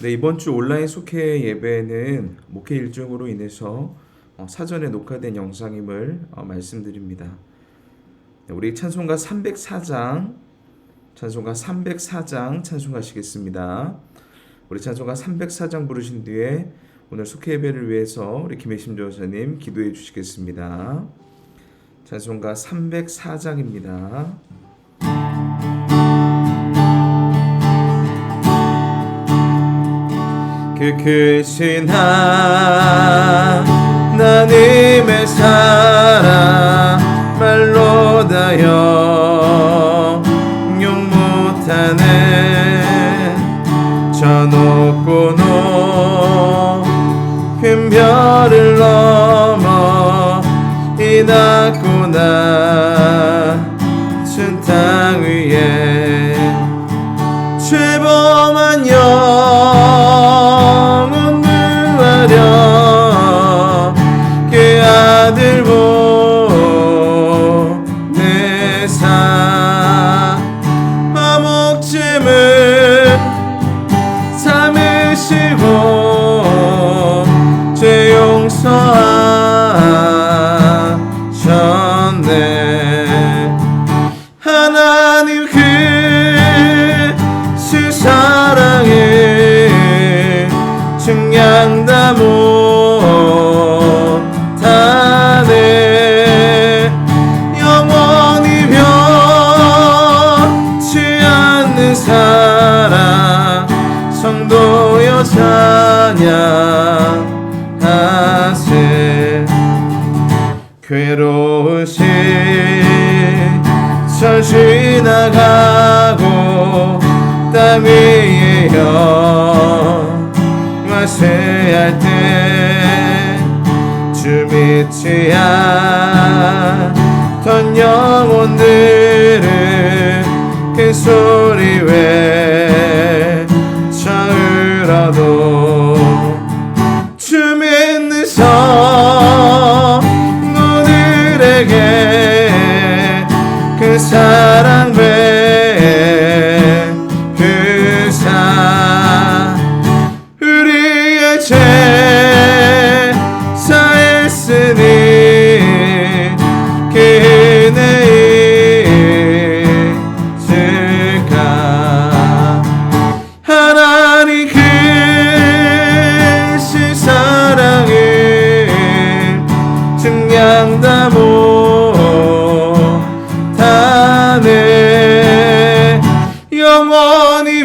네, 이번 주 온라인 속회 예배는 목회 일정으로 인해서 사전에 녹화된 영상임을 말씀드립니다. 네, 우리 찬송가 304장, 찬송가 304장 찬송하시겠습니다. 우리 찬송가 304장 부르신 뒤에 오늘 속회 예배를 위해서 우리 김혜심 조사님 기도해 주시겠습니다. 찬송가 304장입니다. 그 크신 하나님의 사랑 말로 다 형용 못하는 저 높고 높은 별을 넘어 이 낮고 낮은 땅 위에 죄범한 영혼을 하려 그 아들 보내사 화목짐을 삼으시고 죄 용서하셨네. 하나님 사랑을 증량 다 못하네. 영원히 변치 않는 사랑 성도여 찬양하세. 괴로운 시절 지나가고 땅 위에 영화쇠할 때 주 믿지 않던 영혼들은 큰 소리 외쳐 울어도 주 믿는 성도들에게 그 사랑 우리의 죄 사했으니 그 은혜 있을까. 하나님 크신 사랑을 증량 다 못하네. 영원히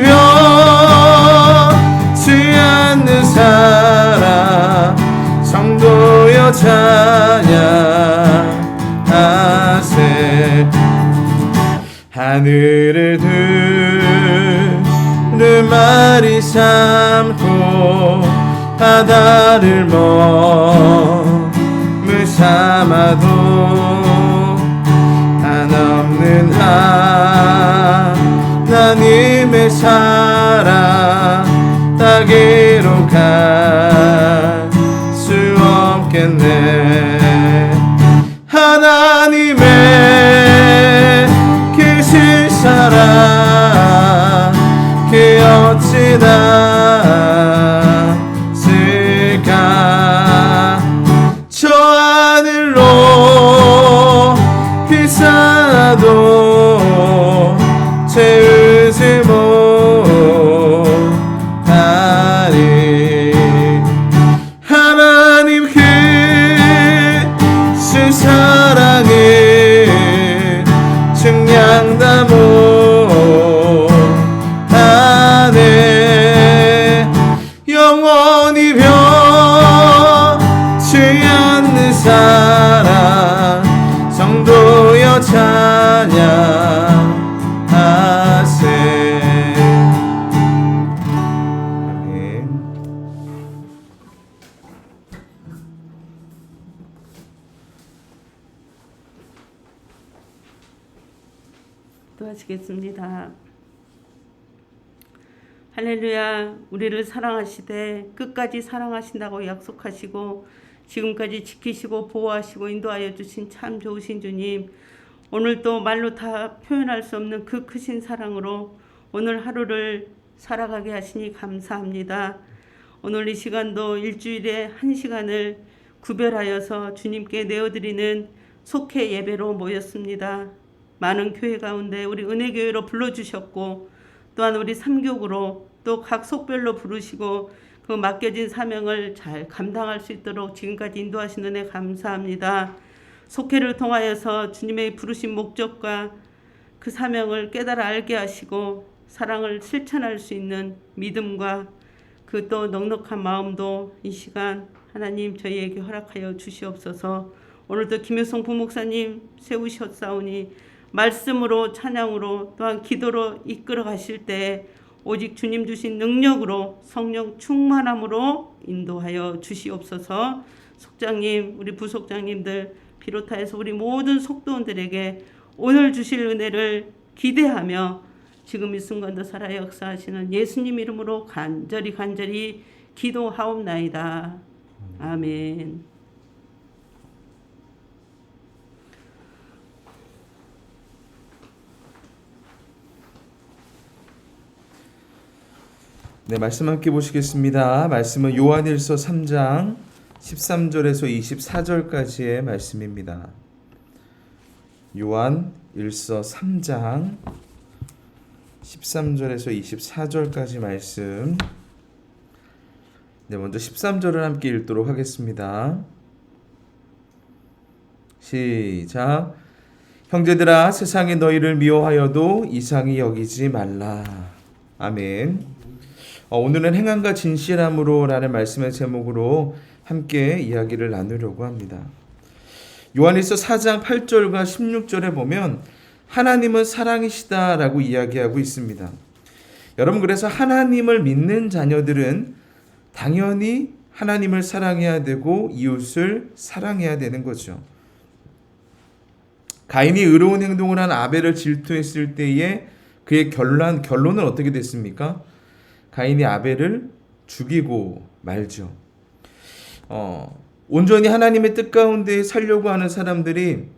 사랑 성도여 찬양하세. 하늘을 두루마리 삼고 바다를 몸을 삼아도 한없는 하나님의 사랑 따기로 갈 수 없겠네. 하나님의 크신 사랑 그 어찌 닿을까. 저 하늘로 비싸도 채우지 하나님 크신 사랑을 증량 다 못하네. 영원히 변치 않는 사랑 성도여 찬양하세. 기도하시겠습니다. 할렐루야. 우리를 사랑하시되 끝까지 사랑하신다고 약속하시고 지금까지 지키시고 보호하시고 인도하여 주신 참 좋으신 주님, 오늘도 말로 다 표현할 수 없는 그 크신 사랑으로 오늘 하루를 살아가게 하시니 감사합니다. 오늘 이 시간도 일주일에 한 시간을 구별하여서 주님께 내어드리는 속회 예배로 모였습니다. 많은 교회 가운데 우리 은혜교회로 불러주셨고 또한 우리 삼교구로 또 각 속별로 부르시고 그 맡겨진 사명을 잘 감당할 수 있도록 지금까지 인도하신 은혜 감사합니다. 속회를 통하여서 주님의 부르신 목적과 그 사명을 깨달아 알게 하시고 사랑을 실천할 수 있는 믿음과 그 또 넉넉한 마음도 이 시간 하나님 저희에게 허락하여 주시옵소서. 오늘도 김효성 부목사님 세우셨사오니 말씀으로 찬양으로 또한 기도로 이끌어 가실 때 오직 주님 주신 능력으로 성령 충만함으로 인도하여 주시옵소서. 속장님 우리 부속장님들 비롯하여서 우리 모든 속도원들에게 오늘 주실 은혜를 기대하며 지금 이 순간도 살아 역사하시는 예수님 이름으로 간절히 기도하옵나이다. 아멘. 네, 말씀 함께 보시겠습니다. 말씀은 요한일서 3장 13절에서 24절까지의 말씀입니다. 요한일서 3장 13절에서 24절까지 말씀. 네, 먼저 13절을 함께 읽도록 하겠습니다. 시작. 형제들아, 세상이 너희를 미워하여도 이상히 여기지 말라. 아멘. 오늘은 행함과 진실함으로 라는 말씀의 제목으로 함께 이야기를 나누려고 합니다. 요한일서 4장 8절과 16절에 보면 하나님은 사랑이시다 라고 이야기하고 있습니다. 여러분, 그래서 하나님을 믿는 자녀들은 당연히 하나님을 사랑해야 되고 이웃을 사랑해야 되는 거죠. 가인이 의로운 행동을 한 아벨을 질투했을 때에 그의 결론은 어떻게 됐습니까? 가인이 아벨을 죽이고 말죠. 온전히 하나님의 뜻 가운데 살려고 하는 사람들이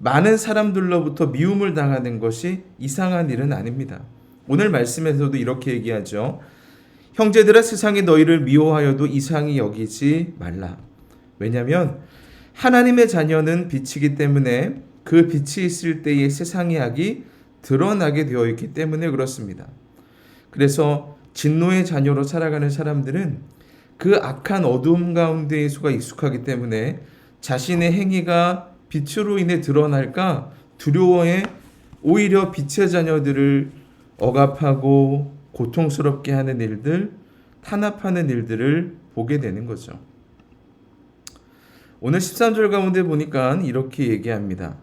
많은 사람들로부터 미움을 당하는 것이 이상한 일은 아닙니다. 오늘 말씀에서도 이렇게 얘기하죠. 형제들아, 세상이 너희를 미워하여도 이상히 여기지 말라. 왜냐하면 하나님의 자녀는 빛이기 때문에 그 빛이 있을 때에 세상의 악이 드러나게 되어 있기 때문에 그렇습니다. 그래서 진노의 자녀로 살아가는 사람들은 그 악한 어두움 가운데의 수가 익숙하기 때문에 자신의 행위가 빛으로 인해 드러날까 두려워해 오히려 빛의 자녀들을 억압하고 고통스럽게 하는 일들, 탄압하는 일들을 보게 되는 거죠. 오늘 13절 가운데 보니까 이렇게 얘기합니다.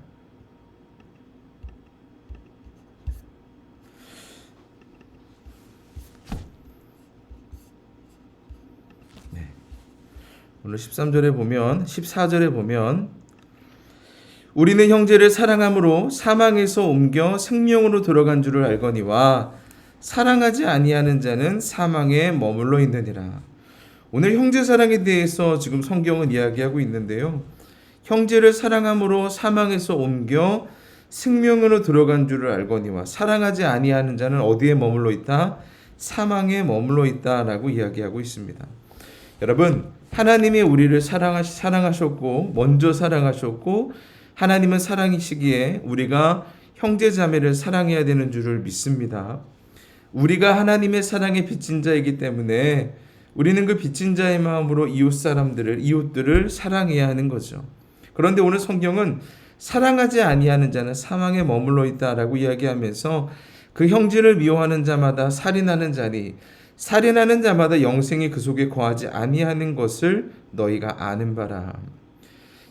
오늘 13절에 보면 14절에 보면 우리는 형제를 사랑함으로 사망에서 옮겨 생명으로 들어간 줄을 알거니와 사랑하지 아니하는 자는 사망에 머물러 있느니라. 오늘 형제 사랑에 대해서 지금 성경은 이야기하고 있는데요. 형제를 사랑함으로 사망에서 옮겨 생명으로 들어간 줄을 알거니와 사랑하지 아니하는 자는 어디에 머물러 있다? 사망에 머물러 있다라고 이야기하고 있습니다. 여러분, 하나님이 우리를 사랑하셨고 먼저 사랑하셨고 하나님은 사랑이시기에 우리가 형제자매를 사랑해야 되는 줄을 믿습니다. 우리가 하나님의 사랑에 빚진 자이기 때문에 우리는 그 빚진 자의 마음으로 이웃들을 사랑해야 하는 거죠. 그런데 오늘 성경은 사랑하지 아니하는 자는 사망에 머물러 있다라고 이야기하면서 그 형제를 미워하는 자마다 살인하는 자니 살인하는 자마다 영생이 그 속에 거하지 아니하는 것을 너희가 아는 바라.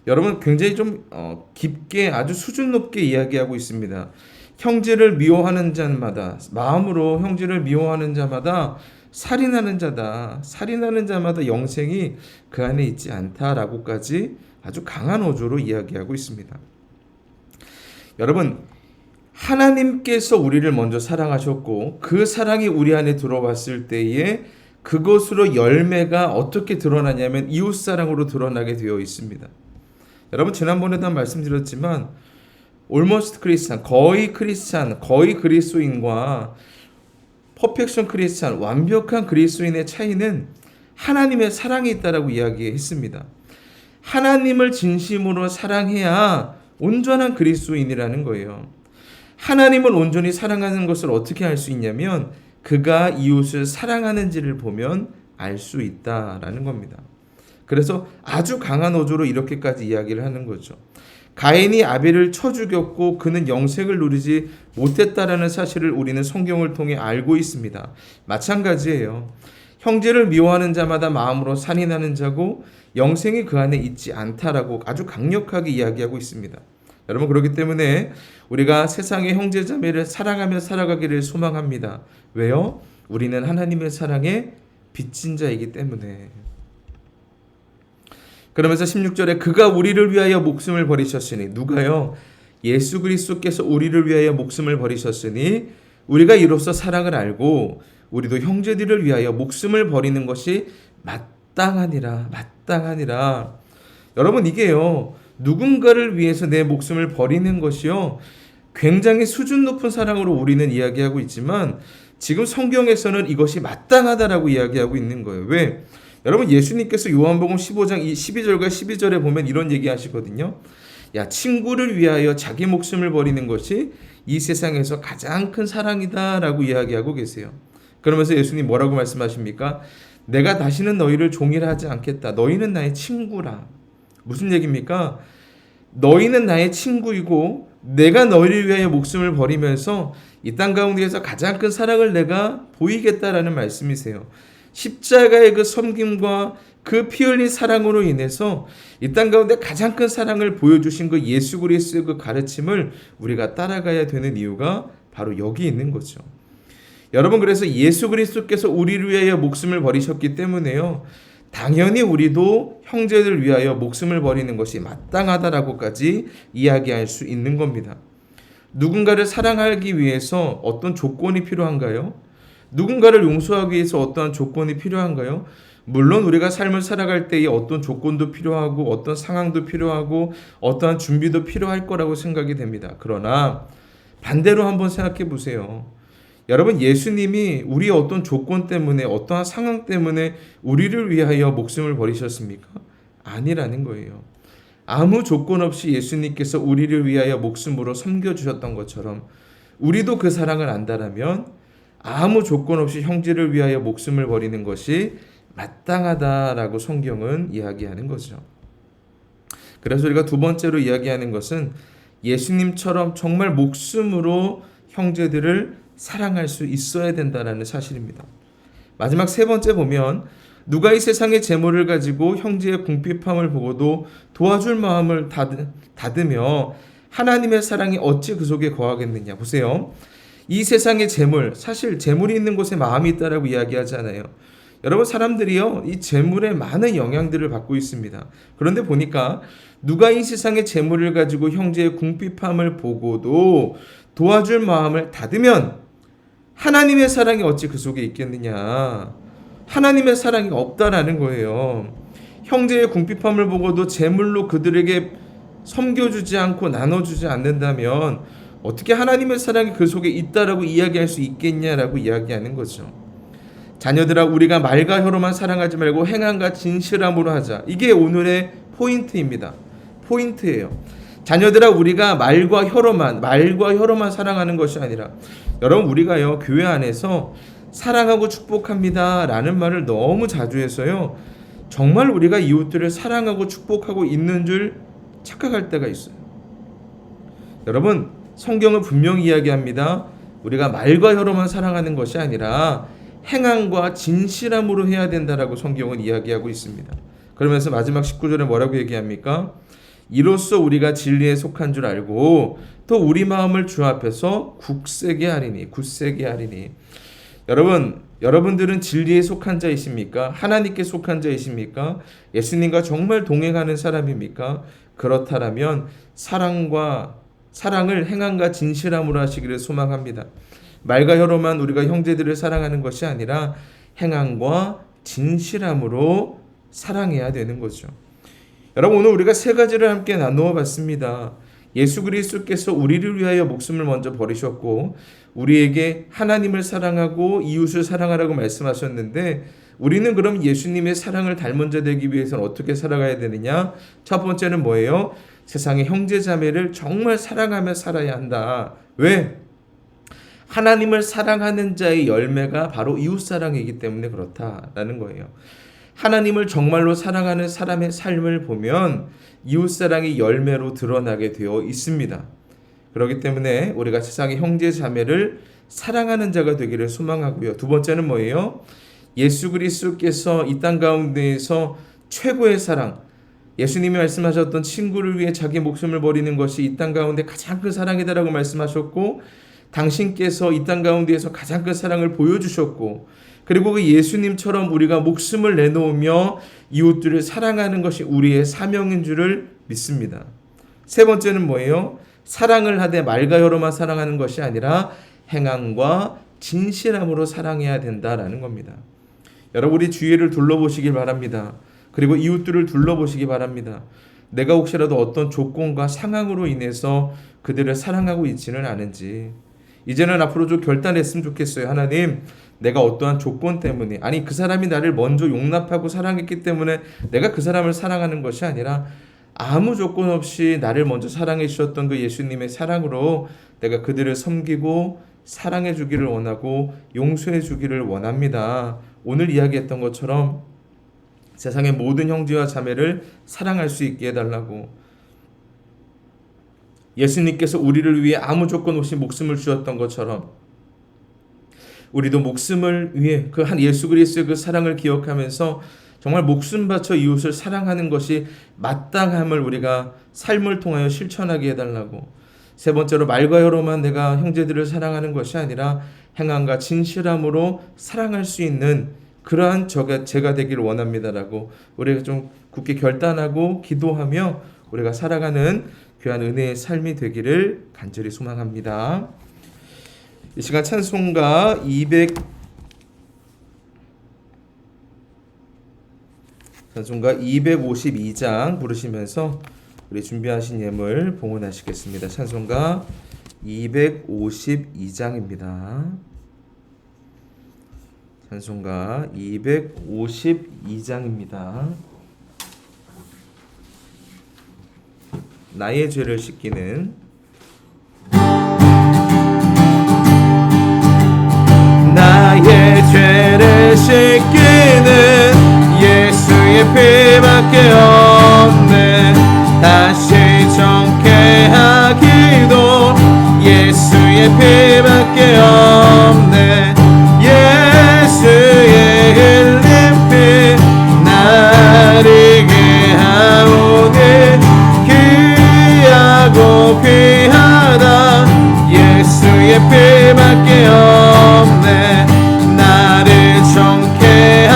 여러분, 굉장히 좀 깊게 아주 수준 높게 이야기하고 있습니다. 형제를 미워하는 자마다, 마음으로 형제를 미워하는 자마다 살인하는 자다. 살인하는 자마다 영생이 그 안에 있지 않다라고까지 아주 강한 어조로 이야기하고 있습니다. 여러분, 하나님께서 우리를 먼저 사랑하셨고 그 사랑이 우리 안에 들어왔을 때에 그것으로 열매가 어떻게 드러나냐면 이웃사랑으로 드러나게 되어 있습니다. 여러분, 지난번에도 퍼펙션 크리스찬, 완벽한 그리스도인의 차이는 하나님의 사랑이 있다라고 이야기했습니다. 하나님을 진심으로 사랑해야 온전한 그리스도인이라는 거예요. 하나님을 온전히 사랑하는 것을 어떻게 알 수 있냐면 그가 이웃을 사랑하는지를 보면 알 수 있다라는 겁니다. 그래서 아주 강한 어조로 이렇게까지 이야기를 하는 거죠. 가인이 아벨을 쳐 죽였고 그는 영생을 누리지 못했다라는 사실을 우리는 성경을 통해 알고 있습니다. 마찬가지예요. 형제를 미워하는 자마다 마음으로 산이 자고 영생이 그 안에 있지 않다라고 아주 강력하게 이야기하고 있습니다. 여러분, 그렇기 때문에 우리가 세상의 형제자매를 사랑하며 살아가기를 소망합니다. 왜요? 우리는 하나님의 사랑에 빚진 자이기 때문에. 그러면서 16절에 그가 우리를 위하여 목숨을 버리셨으니, 누가요? 예수 그리스도께서 우리를 위하여 목숨을 버리셨으니 우리가 이로써 사랑을 알고 우리도 형제들을 위하여 목숨을 버리는 것이 마땅하니라. 여러분, 이게요, 누군가를 위해서 내 목숨을 버리는 것이요, 굉장히 수준 높은 사랑으로 우리는 이야기하고 있지만 지금 성경에서는 이것이 마땅하다라고 이야기하고 있는 거예요. 왜? 여러분, 예수님께서 요한복음 15장 12절과 12절에 보면 이런 얘기 하시거든요. 야, 친구를 위하여 자기 목숨을 버리는 것이 이 세상에서 가장 큰 사랑이다 라고 이야기하고 계세요. 그러면서 예수님 뭐라고 말씀하십니까? 내가 다시는 너희를 종이라 하지 않겠다. 너희는 나의 친구라. 무슨 얘기입니까? 너희는 나의 친구이고 내가 너희를 위하여 목숨을 버리면서 이 땅 가운데에서 가장 큰 사랑을 내가 보이겠다라는 말씀이세요. 십자가의 그 섬김과 그 피 흘린 사랑으로 인해서 이 땅 가운데 가장 큰 사랑을 보여주신 그 예수 그리스도의 그 가르침을 우리가 따라가야 되는 이유가 바로 여기 있는 거죠. 여러분, 그래서 예수 그리스도께서 우리를 위하여 목숨을 버리셨기 때문에요, 당연히 우리도 형제를 위하여 목숨을 버리는 것이 마땅하다라고까지 이야기할 수 있는 겁니다. 누군가를 사랑하기 위해서 어떤 조건이 필요한가요? 누군가를 용서하기 위해서 어떠한 조건이 필요한가요? 물론 우리가 삶을 살아갈 때에 어떤 조건도 필요하고 어떤 상황도 필요하고 어떠한 준비도 필요할 거라고 생각이 됩니다. 그러나 반대로 한번 생각해 보세요. 여러분, 예수님이 우리의 어떤 조건 때문에 어떠한 상황 때문에 우리를 위하여 목숨을 버리셨습니까? 아니라는 거예요. 아무 조건 없이 예수님께서 우리를 위하여 목숨으로 섬겨주셨던 것처럼 우리도 그 사랑을 안다라면 아무 조건 없이 형제를 위하여 목숨을 버리는 것이 마땅하다라고 성경은 이야기하는 거죠. 그래서 우리가 두 번째로 이야기하는 것은 예수님처럼 정말 목숨으로 형제들을 사랑할 수 있어야 된다는 사실입니다. 마지막 세 번째 보면 누가 이 세상의 재물을 가지고 형제의 궁핍함을 보고도 도와줄 마음을 닫으며 하나님의 사랑이 어찌 그 속에 거하겠느냐. 보세요. 이 세상의 재물, 사실 재물이 있는 곳에 마음이 있다라고 이야기하잖아요. 여러분, 사람들이요, 이 재물에 많은 영향들을 받고 있습니다. 그런데 보니까 누가 이 세상의 재물을 가지고 형제의 궁핍함을 보고도 도와줄 마음을 닫으면 하나님의 사랑이 어찌 그 속에 있겠느냐. 하나님의 사랑이 없다라는 거예요. 형제의 궁핍함을 보고도 재물로 그들에게 섬겨주지 않고 나눠주지 않는다면 어떻게 하나님의 사랑이 그 속에 있다라고 이야기할 수 있겠냐라고 이야기하는 거죠. 자녀들아, 우리가 말과 혀로만 사랑하지 말고 행함과 진실함으로 하자. 이게 오늘의 포인트입니다. 포인트예요. 자녀들아, 우리가 말과 혀로만 사랑하는 것이 아니라, 여러분, 우리가요, 교회 안에서 사랑하고 축복합니다 라는 말을 너무 자주 해서요, 정말 우리가 이웃들을 사랑하고 축복하고 있는 줄 착각할 때가 있어요. 여러분, 성경은 분명히 이야기합니다. 우리가 말과 혀로만 사랑하는 것이 아니라 행함과 진실함으로 해야 된다라고 성경은 이야기하고 있습니다. 그러면서 마지막 19절에 뭐라고 얘기합니까? 이로써 우리가 진리에 속한 줄 알고 또 우리 마음을 주 앞에서 굳세게 하리니. 여러분들은 진리에 속한 자이십니까? 하나님께 속한 자이십니까? 예수님과 정말 동행하는 사람입니까? 그렇다면 사랑을 행함과 진실함으로 하시기를 소망합니다. 말과 혀로만 우리가 형제들을 사랑하는 것이 아니라 행함과 진실함으로 사랑해야 되는 거죠. 여러분, 오늘 우리가 세 가지를 함께 나누어 봤습니다. 예수 그리스도께서 우리를 위하여 목숨을 먼저 버리셨고 우리에게 하나님을 사랑하고 이웃을 사랑하라고 말씀하셨는데 우리는 그럼 예수님의 사랑을 닮은 자 되기 위해서는 어떻게 살아가야 되느냐? 첫 번째는 뭐예요? 세상의 형제 자매를 정말 사랑하며 살아야 한다. 왜? 하나님을 사랑하는 자의 열매가 바로 이웃사랑이기 때문에 그렇다라는 거예요. 하나님을 정말로 사랑하는 사람의 삶을 보면 이웃사랑이 열매로 드러나게 되어 있습니다. 그렇기 때문에 우리가 세상의 형제 자매를 사랑하는 자가 되기를 소망하고요. 두 번째는 뭐예요? 예수 그리스도께서 이 땅 가운데에서 최고의 사랑, 예수님이 말씀하셨던 친구를 위해 자기 목숨을 버리는 것이 이 땅 가운데 가장 큰 사랑이다라고 말씀하셨고 당신께서 이 땅 가운데에서 가장 큰 사랑을 보여주셨고 그리고 그 예수님처럼 우리가 목숨을 내놓으며 이웃들을 사랑하는 것이 우리의 사명인 줄을 믿습니다. 세 번째는 뭐예요? 사랑을 하되 말과 혀로만 사랑하는 것이 아니라 행함과 진실함으로 사랑해야 된다라는 겁니다. 여러분 우리 주위를 둘러보시길 바랍니다. 그리고 이웃들을 둘러보시기 바랍니다. 내가 혹시라도 어떤 조건과 상황으로 인해서 그들을 사랑하고 있지는 않은지 이제는 앞으로 좀 결단했으면 좋겠어요. 하나님, 내가 어떠한 조건 때문에 아니 그 사람이 나를 먼저 용납하고 사랑했기 때문에 내가 그 사람을 사랑하는 것이 아니라 아무 조건 없이 나를 먼저 사랑해 주셨던 그 예수님의 사랑으로 내가 그들을 섬기고 사랑해 주기를 원하고 용서해 주기를 원합니다. 오늘 이야기했던 것처럼 세상의 모든 형제와 자매를 사랑할 수 있게 해달라고 예수님께서 우리를 위해 아무 조건 없이 목숨을 주셨던 것처럼 우리도 목숨을 위해 그 한 예수 그리스도의 그 사랑을 기억하면서 정말 목숨 바쳐 이웃을 사랑하는 것이 마땅함을 우리가 삶을 통하여 실천하게 해달라고 세 번째로 말과 혀로만 내가 형제들을 사랑하는 것이 아니라 행함과 진실함으로 사랑할 수 있는 그러한 제가 되기를 원합니다라고 우리가 좀 굳게 결단하고 기도하며 우리가 살아가는 귀한 은혜의 삶이 되기를 간절히 소망합니다. 이 시간 찬송가 252장 부르시면서 우리 준비하신 예물 봉헌하시겠습니다. 찬송가 252장입니다. 찬송가 252장입니다. 나의 죄를 씻기는 나의 죄를 씻기는 예수의 피밖에 없네. 다시 정케하기도 예수의 피밖에 없네. 예수의 흘린 피 나를 게하오니 귀하고 귀하다. 예수의 피밖에 없네. 나를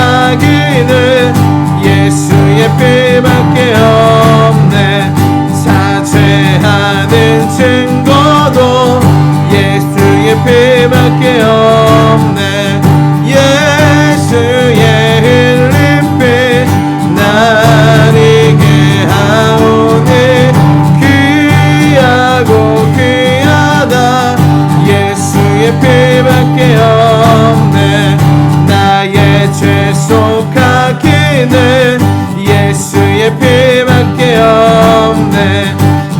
정케하기는 예수의 피밖에 없네. 사죄하는 증거도 예수의 피밖에 없네. 예수의 흘린 피 나를 게하오니 귀하고 귀하다. 예수의 피밖에 없네. 나의 죄 속하기는 예수의 피밖에 없네.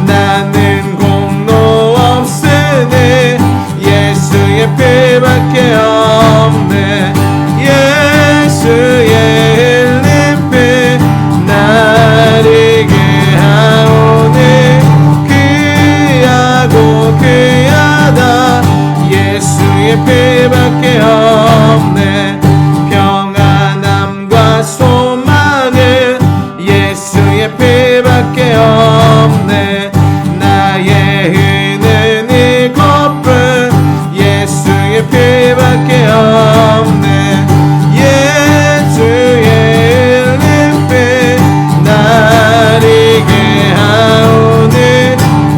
나는 공로 없으니 예수의 피밖에 없네. 예수의 흘린 피 나를 게하오니 귀하고 귀하다. 예수의 피밖에 없네. 평안함과 소망은 예수의 피밖에 없네. 나의 은은히 거품 예수의 피밖에 없네. 예수의 흘린 피 나를 게하오니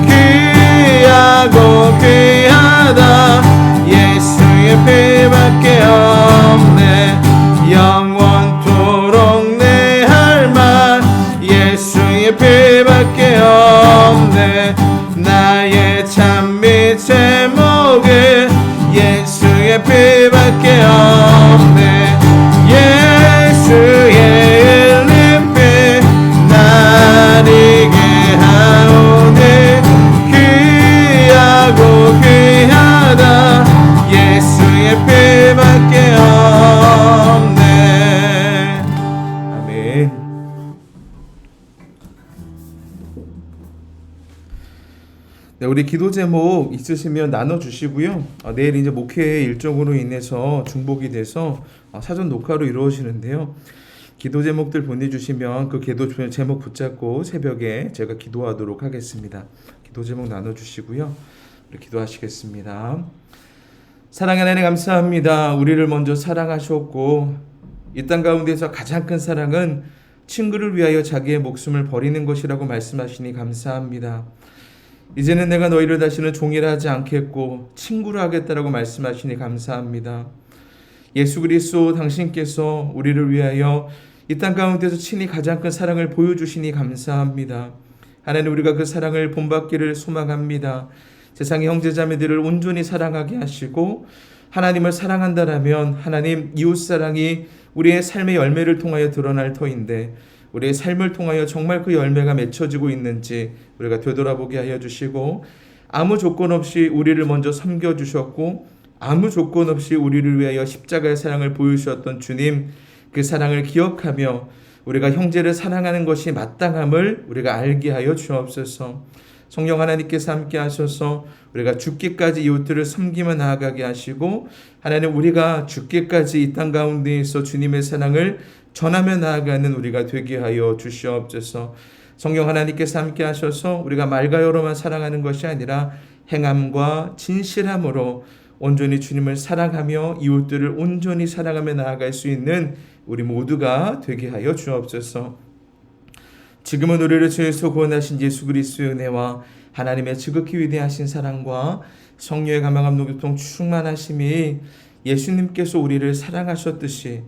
귀하고 귀하다. 예수의 피밖에 없네. 영원토록 내 할 말 예수의 피밖에 없네. 나 우리 기도 제목 있으시면 나눠주시고요. 내일 이제 목회 일정으로 인해서 중복이 돼서 사전 녹화로 이루어지는데요. 기도 제목들 보내주시면 그 기도 제목 붙잡고 새벽에 제가 기도하도록 하겠습니다. 기도 제목 나눠주시고요. 우리 기도하시겠습니다. 사랑하는 하나님 감사합니다. 우리를 먼저 사랑하셨고 이 땅 가운데서 가장 큰 사랑은 친구를 위하여 자기의 목숨을 버리는 것이라고 말씀하시니 감사합니다. 이제는 내가 너희를 다시는 종이라 하지 않겠고 친구로 하겠다라고 말씀하시니 감사합니다. 예수 그리스도 당신께서 우리를 위하여 이 땅 가운데서 친히 가장 큰 사랑을 보여주시니 감사합니다. 하나님, 우리가 그 사랑을 본받기를 소망합니다. 세상의 형제자매들을 온전히 사랑하게 하시고 하나님을 사랑한다라면 하나님 이웃사랑이 우리의 삶의 열매를 통하여 드러날 터인데 우리의 삶을 통하여 정말 그 열매가 맺혀지고 있는지 우리가 되돌아보게 하여 주시고 아무 조건 없이 우리를 먼저 섬겨주셨고 아무 조건 없이 우리를 위하여 십자가의 사랑을 보여주셨던 주님, 그 사랑을 기억하며 우리가 형제를 사랑하는 것이 마땅함을 우리가 알게 하여 주옵소서. 성령 하나님께서 함께 하셔서 우리가 죽기까지 이웃들을 섬기며 나아가게 하시고 하나님, 우리가 죽기까지 이 땅 가운데에서 주님의 사랑을 전하며 나아가는 우리가 되게 하여 주시옵소서. 성령 하나님께서 함께 하셔서 우리가 말과 여로만 사랑하는 것이 아니라 행함과 진실함으로 온전히 주님을 사랑하며 이웃들을 온전히 사랑하며 나아갈 수 있는 우리 모두가 되게 하여 주옵소서. 지금은 우리를 주에서 구원하신 예수 그리스도의 은혜와 하나님의 지극히 위대하신 사랑과 성령의 감화감 노교통 충만하심이 예수님께서 우리를 사랑하셨듯이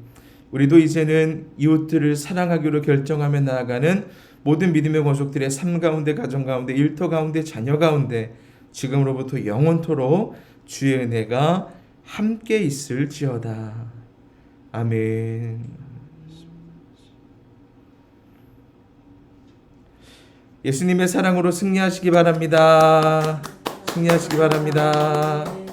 우리도 이제는 이웃들을 사랑하기로 결정하며 나아가는 모든 믿음의 권속들의 삶 가운데, 가정 가운데, 일터 가운데, 자녀 가운데 지금으로부터 영원토록 주의 은혜가 함께 있을지어다. 아멘. 예수님의 사랑으로 승리하시기 바랍니다. 승리하시기 바랍니다.